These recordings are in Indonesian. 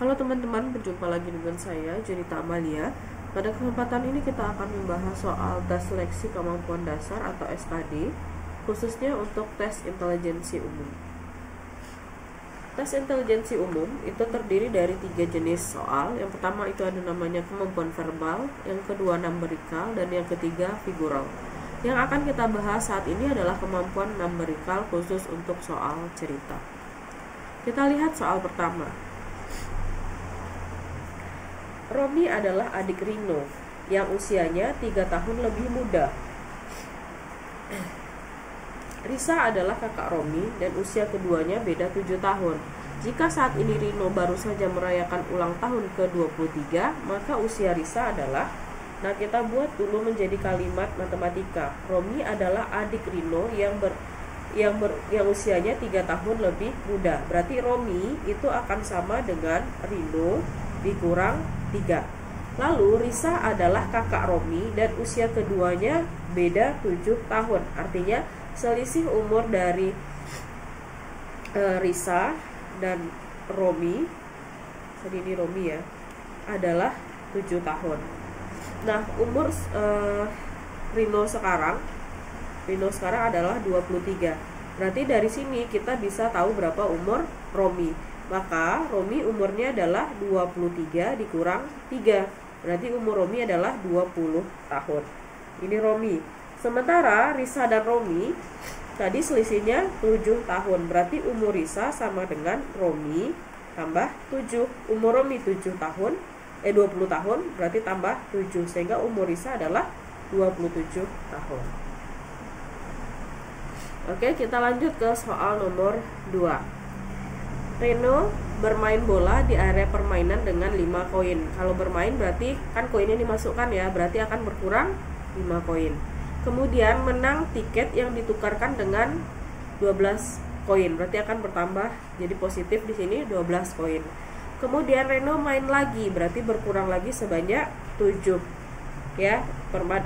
Halo teman-teman, berjumpa lagi dengan saya, Junita Amalia. Pada kesempatan ini kita akan membahas soal tes seleksi kemampuan dasar atau SKD, khususnya untuk tes intelijensi umum. Tes intelijensi umum itu terdiri dari 3 jenis soal. Yang pertama itu ada namanya kemampuan verbal, yang kedua numerikal, dan yang ketiga figural. Yang akan kita bahas saat ini adalah kemampuan numerikal khusus untuk soal cerita. Kita lihat soal pertama. Romi adalah adik Rino yang usianya 3 tahun lebih muda. Risa adalah kakak Romi dan usia keduanya beda 7 tahun. Jika saat ini Rino baru saja merayakan ulang tahun ke-23, maka usia Risa adalah, nah kita buat dulu menjadi kalimat matematika. Romi adalah adik Rino yang usianya 3 tahun lebih muda. Berarti Romi itu akan sama dengan Rino dikurang 3. Lalu Risa adalah kakak Romi dan usia keduanya beda 7 tahun. Artinya selisih umur dari Risa dan Romi, jadi ini Romi ya, adalah 7 tahun. Nah, umur Rino sekarang adalah 23. Berarti dari sini kita bisa tahu berapa umur Romi. Maka Romi umurnya adalah 23 dikurang 3. Berarti umur Romi adalah 20 tahun. Ini Romi. Sementara Risa dan Romi tadi selisihnya 7 tahun. Berarti umur Risa sama dengan Romi tambah 7. Umur Romi 20 tahun berarti tambah 7. Sehingga umur Risa adalah 27 tahun. Oke, kita lanjut ke soal nomor 2. Reno bermain bola di area permainan dengan 5 koin. Kalau bermain berarti kan koinnya dimasukkan ya, berarti akan berkurang 5 koin. Kemudian menang tiket yang ditukarkan dengan 12 koin, berarti akan bertambah jadi positif di sini 12 koin. Kemudian Reno main lagi, berarti berkurang lagi sebanyak 7 ya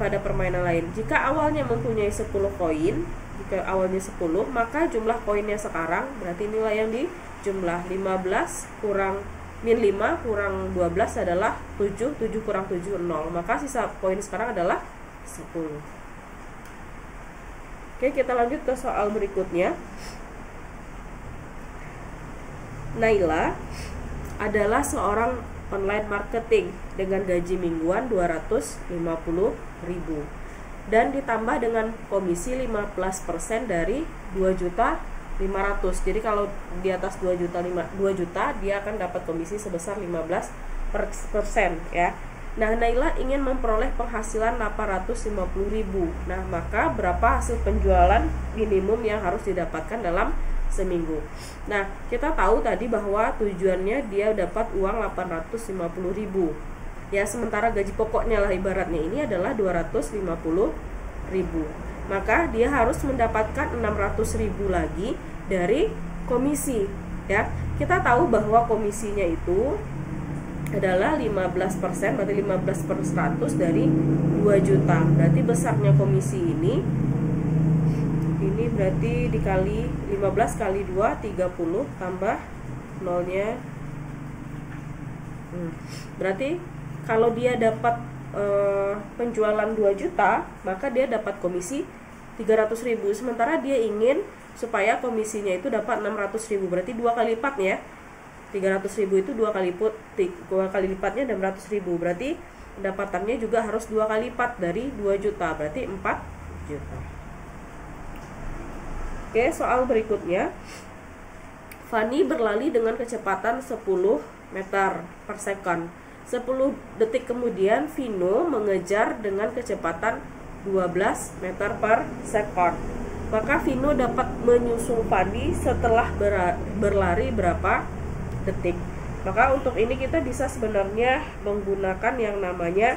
pada permainan lain. Jika awalnya mempunyai 10 koin, jika awalnya 10, maka jumlah koinnya sekarang berarti nilai yang di jumlah 15 kurang min 5 kurang 12 adalah 7, 7 kurang 7 0. Maka sisa koin sekarang adalah 10. Oke, kita lanjut ke soal berikutnya. Naila adalah seorang online marketing dengan gaji mingguan 250.000 dan ditambah dengan komisi 15% dari 2.500.000. Jadi kalau di atas 2 juta dia akan dapat komisi sebesar 15% ya. Nah, Naila ingin memperoleh penghasilan 850.000. Nah, maka berapa hasil penjualan minimum yang harus didapatkan dalam seminggu? Nah, kita tahu tadi bahwa tujuannya dia dapat uang 850.000. Ya, sementara gaji pokoknya lah ibaratnya ini adalah 250.000. Maka dia harus mendapatkan 600.000 lagi dari komisi ya. Kita tahu bahwa komisinya itu adalah 15%, berarti 15/100 dari 2 juta. Berarti besarnya komisi ini berarti dikali 15 kali 2 30 tambah nolnya. Berarti kalau dia dapat penjualan 2 juta, maka dia dapat komisi 300.000. Sementara dia ingin supaya komisinya itu dapat 600.000, berarti 2 kali lipat ya. 300.000 itu 2 kali lipatnya 600.000. Berarti pendapatannya juga harus 2 kali lipat dari 2 juta, berarti 4 juta. Oke, soal berikutnya. Fani berlari dengan kecepatan 10 meter per second. 10 detik kemudian Vino mengejar dengan kecepatan 12 meter per second. Maka Vino dapat menyusul Fani setelah berlari berapa detik. Maka untuk ini kita bisa sebenarnya menggunakan yang namanya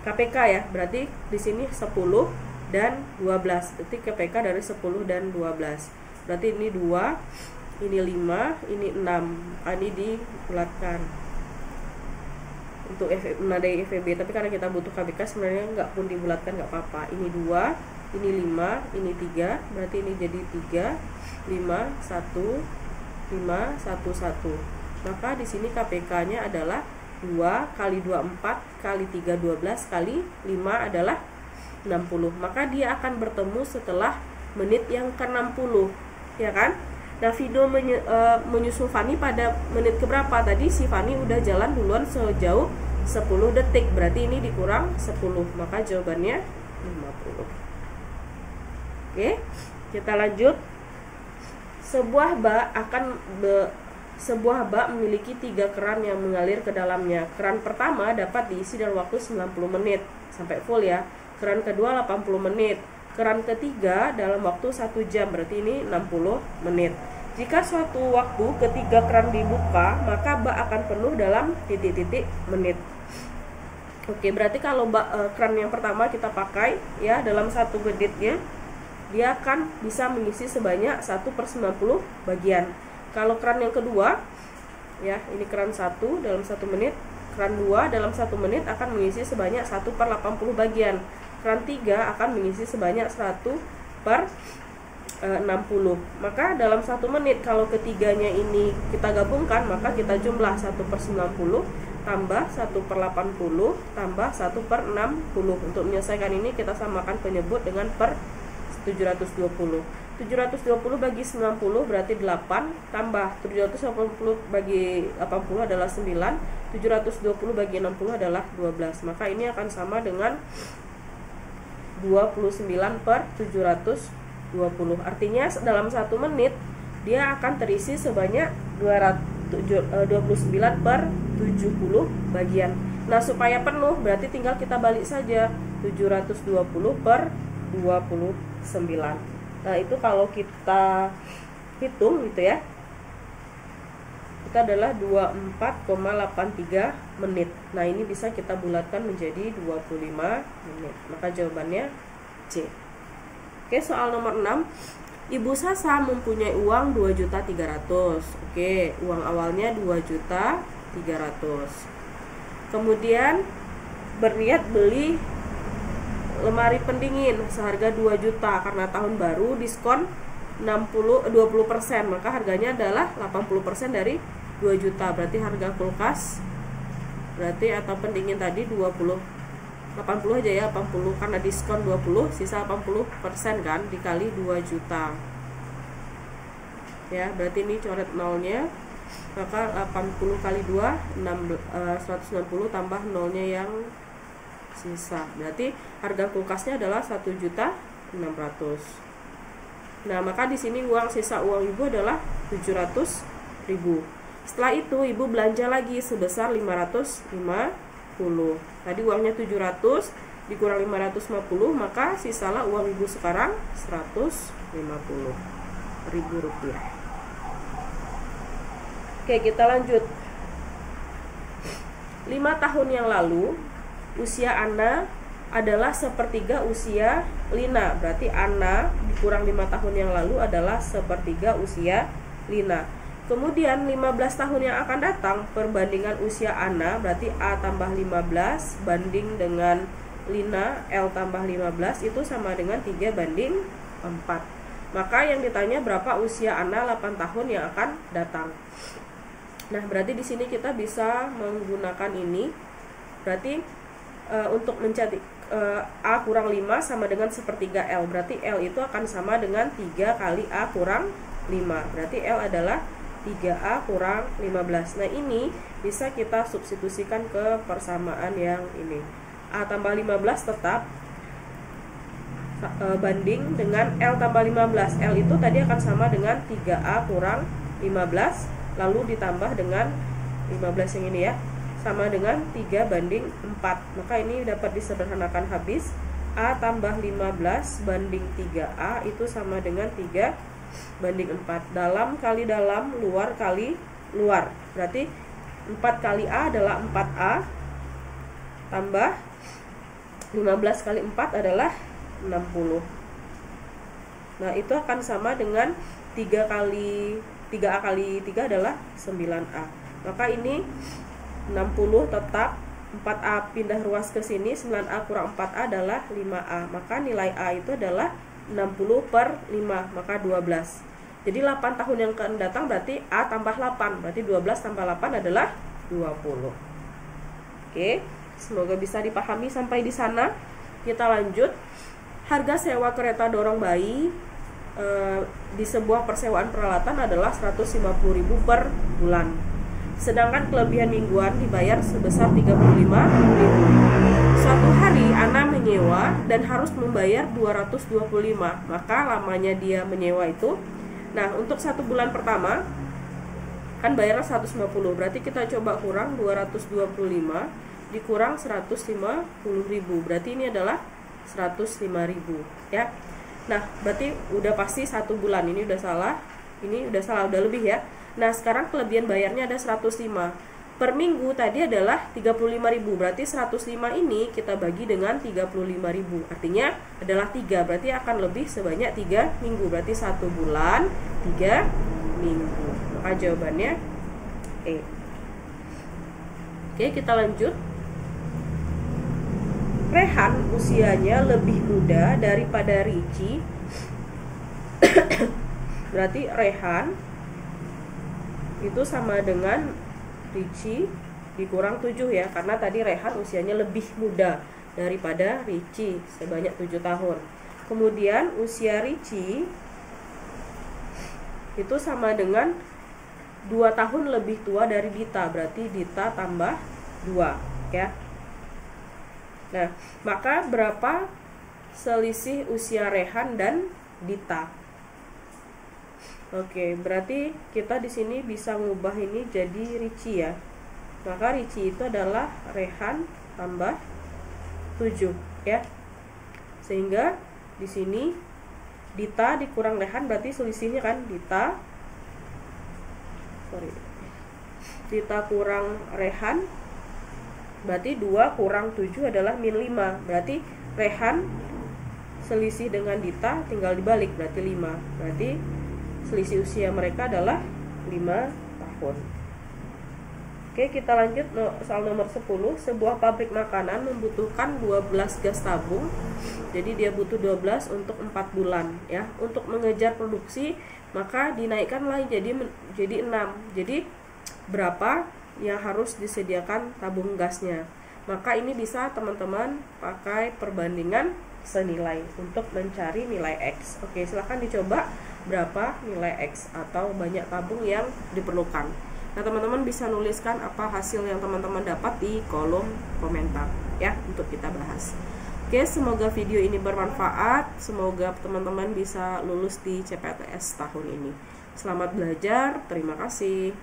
KPK ya. Berarti di sini 10 dan 12. Detik KPK dari 10 dan 12. Berarti ini 2, ini 5, ini 6. Ini dibulatkan untuk menandai FEB, tapi karena kita butuh KPK sebenarnya nggak pun dibulatkan nggak apa-apa. Ini 2, ini 5, ini 3, berarti ini jadi 3, 5, 1, 5, 1, 1. Maka di sini KPK-nya adalah 2 kali 2 4 kali 3 12 kali 5 adalah 60. Maka dia akan bertemu setelah menit yang ke-60, ya kan? Nah, Vino menyusul Fani pada menit keberapa? Tadi si Fani udah jalan duluan sejauh 10 detik. Berarti ini dikurang 10. Maka jawabannya 50. Oke, kita lanjut. Sebuah bak memiliki 3 keran yang mengalir ke dalamnya. Keran pertama dapat diisi dalam waktu 90 menit sampai full ya. Keran kedua 80 menit. Keran ketiga dalam waktu 1 jam, berarti ini 60 menit. Jika suatu waktu ketiga keran dibuka, maka bak akan penuh dalam titik-titik menit. Oke, berarti kalau keran yang pertama kita pakai ya dalam 1 menitnya, dia akan bisa mengisi sebanyak 1/90 bagian. Kalau keran yang kedua, ya ini keran 1 dalam 1 menit, keran 2 dalam 1 menit akan mengisi sebanyak 1/80 bagian. Keran 3 akan mengisi sebanyak 1/60. Maka dalam 1 menit kalau ketiganya ini kita gabungkan, maka kita jumlah 1/90 tambah 1/80 tambah 1/60. Untuk menyelesaikan ini kita samakan penyebut dengan per 720. 720 bagi 90 berarti 8, tambah 780 bagi 80 adalah 9, 720 bagi 60 adalah 12. Maka ini akan sama dengan 29/720. Artinya dalam 1 menit dia akan terisi sebanyak 29/70 bagian. Nah, supaya penuh berarti tinggal kita balik saja 720/29. Nah, itu kalau kita hitung gitu ya, itu adalah 24,83 menit. Nah, ini bisa kita bulatkan menjadi 25 menit. Maka jawabannya C. Oke, soal nomor 6. Ibu Sasa mempunyai uang 2.300.000. Oke, uang awalnya 2.300.000. Kemudian berniat beli lemari pendingin seharga 2 juta karena tahun baru diskon 20%, maka harganya adalah 80% dari 2 juta. Berarti harga kulkas berarti atau pendingin tadi 80 aja ya, 80 karena diskon 20, sisa 80% kan, dikali 2 juta. Ya, berarti ini coret nolnya. Maka 80 kali 2 160 tambah nolnya yang sisa. Berarti harga kulkasnya adalah 1.600.000. Nah, maka di sini sisa uang ibu adalah 700.000. Setelah itu ibu belanja lagi sebesar 550. Tadi uangnya 700 dikurang 550, maka sisalah uang ibu sekarang 150.000 rupiah. Oke, kita lanjut. 5 tahun yang lalu usia Ana adalah sepertiga usia Lina. Berarti Ana dikurang 5 tahun yang lalu adalah sepertiga usia Lina. Kemudian 15 tahun yang akan datang, perbandingan usia Ana berarti A tambah 15 banding dengan Lina, L tambah 15 itu sama dengan 3/4. Maka yang ditanya berapa usia Ana 8 tahun yang akan datang. Nah, berarti di sini kita bisa menggunakan ini. Berarti untuk mencari A kurang 5 sama dengan sepertiga L. Berarti L itu akan sama dengan 3 kali A kurang 5. Berarti L adalah 3A kurang 15. Nah, ini bisa kita substitusikan ke persamaan yang ini. A tambah 15 tetap banding dengan L tambah 15. L itu tadi akan sama dengan 3A kurang 15, lalu ditambah dengan 15 yang ini ya, sama dengan 3/4. Maka ini dapat disederhanakan habis. A tambah 15 banding 3A itu sama dengan 3/4. Dalam kali dalam, luar kali luar. Berarti 4 kali A adalah 4A tambah 15 kali 4 adalah 60. Nah, itu akan sama dengan 3A kali 3 adalah 9A. Maka ini 60 tetap, 4A pindah ruas ke sini, 9A kurang 4A adalah 5A. Maka nilai A itu adalah 60/5, maka 12. Jadi 8 tahun yang akan datang berarti A tambah 8. Berarti 12 tambah 8 adalah 20. Oke, semoga bisa dipahami sampai di sana. Kita lanjut. Harga sewa kereta dorong bayi di sebuah persewaan peralatan adalah 150.000 per bulan. Sedangkan kelebihan mingguan dibayar sebesar 35.000. Suatu hari Ana menyewa dan harus membayar 225. Maka lamanya dia menyewa itu, nah untuk 1 bulan pertama kan bayarnya 150. Berarti kita coba kurang 225 dikurang 150.000. Berarti ini adalah 105.000 ya. Nah, berarti udah pasti 1 bulan. Ini udah salah. Ini udah salah, udah lebih ya. Nah, sekarang kelebihan bayarnya ada 105. Per minggu tadi adalah 35.000. Berarti 105 ini kita bagi dengan 35.000. Artinya adalah 3. Berarti akan lebih sebanyak 3 minggu. Berarti 1 bulan 3 minggu. Maka jawabannya E. Oke, kita lanjut. Rehan usianya lebih muda daripada Ricci. Berarti Rehan itu sama dengan Ricci dikurang 7 ya, karena tadi Rehan usianya lebih muda daripada Ricci sebanyak 7 tahun. Kemudian usia Ricci itu sama dengan 2 tahun lebih tua dari Dita, berarti Dita tambah 2 ya. Nah, maka berapa selisih usia Rehan dan Dita? Oke, berarti kita di sini bisa ngubah ini jadi Ricci ya. Maka Ricci itu adalah Rehan tambah 7 ya. Sehingga di sini Dita dikurang Rehan berarti selisihnya kan Dita kurang Rehan. Berarti 2 kurang 7 adalah min 5. Berarti Rehan selisih dengan Dita tinggal dibalik, berarti 5. Berarti selisih usia mereka adalah 5 tahun. Oke, kita lanjut soal nomor 10. Sebuah pabrik makanan membutuhkan 12 gas tabung. Jadi dia butuh 12 untuk 4 bulan ya. Untuk mengejar produksi maka dinaikkanlah jadi 6. Jadi berapa yang harus disediakan tabung gasnya? Maka ini bisa teman-teman pakai perbandingan senilai untuk mencari nilai X. Oke, silahkan dicoba berapa nilai X atau banyak tabung yang diperlukan. Nah, teman-teman bisa nuliskan apa hasil yang teman-teman dapat di kolom komentar ya, untuk kita bahas. Oke, semoga video ini bermanfaat. Semoga teman-teman bisa lulus di CPTS tahun ini. Selamat belajar, terima kasih.